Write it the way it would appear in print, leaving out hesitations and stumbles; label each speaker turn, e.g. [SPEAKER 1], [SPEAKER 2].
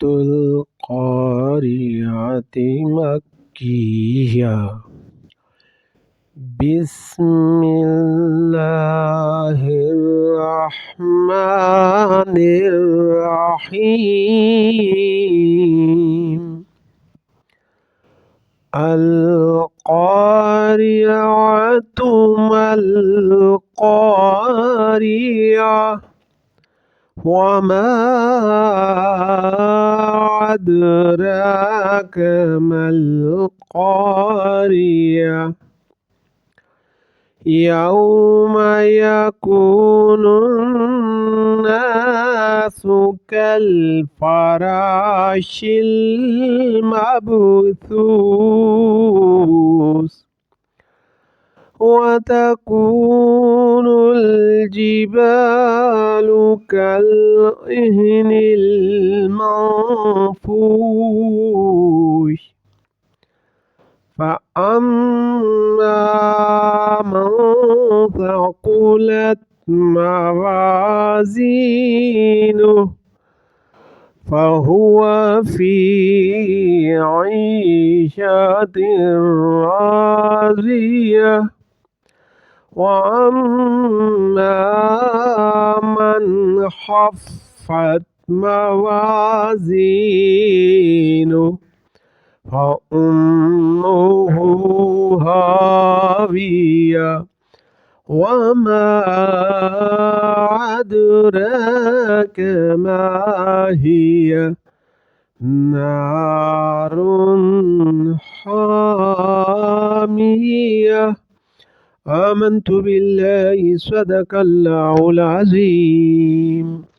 [SPEAKER 1] القارعة مكية. بسم الله الرحمن الرحيم. القارعة ما القارعة وما أدراك ما القارعة يوم يكون الناس كالفراش المبثوث وتكون الجبال كالعهن المنفوش فأما من ثقلت موازينه فهو في عيشة راضية وأما من خفت موازينه فأمه هاوية وما أدراك ما هي نار حامية. آمنت بالله صدق الله العظيم.